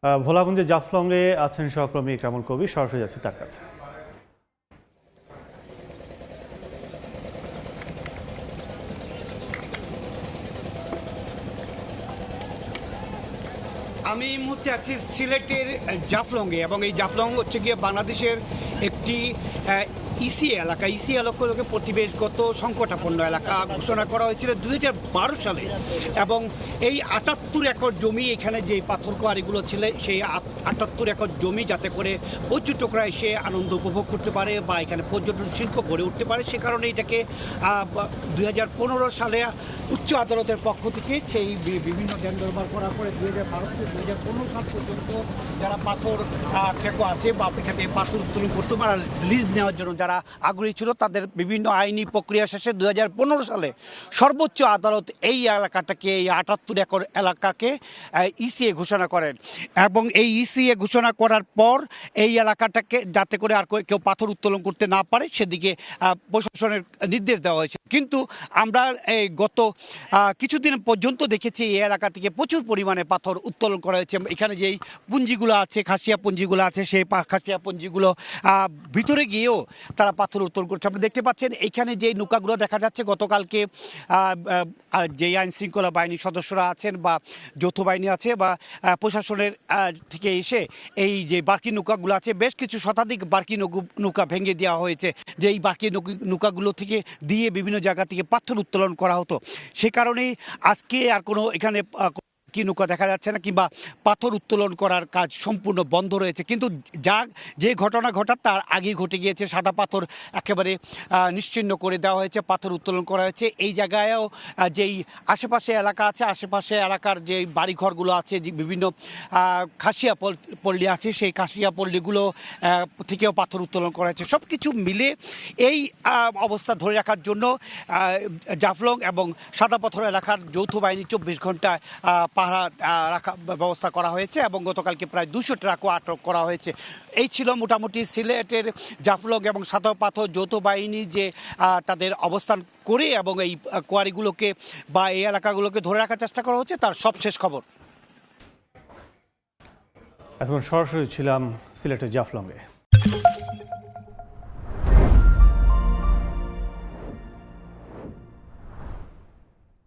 ভোলাগঞ্জে জাফলংয়ে আছেন সহকর্মী ইকরামুল কবির, সরাসরি যাচ্ছে তার কাছে। আমি এই মুহূর্তে আছি সিলেটের জাফলংয়ে, এবং এই জাফলং হচ্ছে গিয়ে বাংলাদেশের একটি ইসি এলাকা। ইসি এলাকাকে প্রতিবেশগত সংকটাপন্ন এলাকা ঘোষণা করা হয়েছিল 2012 সালে, এবং এই 78 একর জমি, এখানে যে পাথর কোয়ারিগুলো ছিল সেই 78 একর জমি যাতে করে পর্যটকরা এসে আনন্দ উপভোগ করতে পারে বা এখানে পর্যটন শিল্প গড়ে উঠতে পারে, সে কারণে এটাকে 2015 সালে উচ্চ আদালতের পক্ষ থেকে সেই বিভিন্ন দরবার করার পরে 2012 থেকে 2015 সাল পর্যন্ত যারা পাথর ঠেকো আছে বা এখান থেকে পাথর উত্তোলন করতে পারে লিজ নেওয়ার জন্য যারা আগ্রহী ছিল, তাদের বিভিন্ন আইনি প্রক্রিয়া শেষে 2015 সালে সর্বোচ্চ আদালত এই এলাকাটাকে, এই 78 একর এলাকাকে ইসিএ ঘোষণা করেন, এবং এই ইসিএ ঘোষণা করার পর এই এলাকাটাকে যাতে করে আর কেউ পাথর উত্তোলন করতে না পারে সেদিকে প্রশাসনের নির্দেশ দেওয়া হয়েছে। কিন্তু আমরা এই গত কিছুদিন পর্যন্ত দেখেছি এই এলাকা থেকে প্রচুর পরিমাণে পাথর উত্তোলন করা হয়েছে। এখানে যেই পুঞ্জিগুলো আছে, খাসিয়া পুঞ্জিগুলো আছে, সেই খাসিয়া পুঞ্জিগুলো ভিতরে গিয়েও তারা পাথর উত্তোলন করছে। আপনি দেখতে পাচ্ছেন এইখানে যে নৌকাগুলো দেখা যাচ্ছে, গতকালকে যে আইন শৃঙ্খলা বাহিনীর সদস্যরা আছেন বা যৌথ বাহিনী আছে বা প্রশাসনের থেকে এসে এই যে বার্কি নৌকাগুলো আছে, বেশ কিছু শতাধিক বার্কি নৌকা ভেঙে দেওয়া হয়েছে, যে এই বার্কি নৌকাগুলো থেকে দিয়ে বিভিন্ন জায়গা থেকে পাথর উত্তোলন করা হতো। সে কারণেই আজকে আর কোনো এখানে কি নৌকা দেখা যাচ্ছে না, কিংবা পাথর উত্তোলন করার কাজ সম্পূর্ণ বন্ধ রয়েছে। কিন্তু যে ঘটনা ঘটার তার আগেই ঘটে গিয়েছে, সাদা পাথর একেবারে নিশ্চিহ্ন করে দেওয়া হয়েছে, পাথর উত্তোলন করা হয়েছে। এই জায়গায়ও যেই আশেপাশে এলাকা আছে, আশেপাশে এলাকার যে বাড়িঘরগুলো আছে, যে বিভিন্ন খাসিয়া পল্লী আছে, সেই খাসিয়া পল্লীগুলো থেকেও পাথর উত্তোলন করা হয়েছে। সব কিছু মিলে এই অবস্থা ধরে রাখার জন্য জাফলং এবং সাদা পাথর এলাকার যৌথ বাহিনী 24 ঘন্টায় পাহারা রাখা ব্যবস্থা করা হয়েছে, এবং গতকালকে প্রায় 200 ট্রাকও আটক করা হয়েছে। এই ছিল মোটামুটি সিলেটের জাফলং এবং সাদা পাথর যৌথ বাহিনী যে তাদের অবস্থান করে এবং এই কোয়ারিগুলোকে বা এই এলাকাগুলোকে ধরে রাখার চেষ্টা করা হচ্ছে, তার সবশেষ খবর। এখন সরাসরি ছিলাম সিলেটের জাফলংয়ে।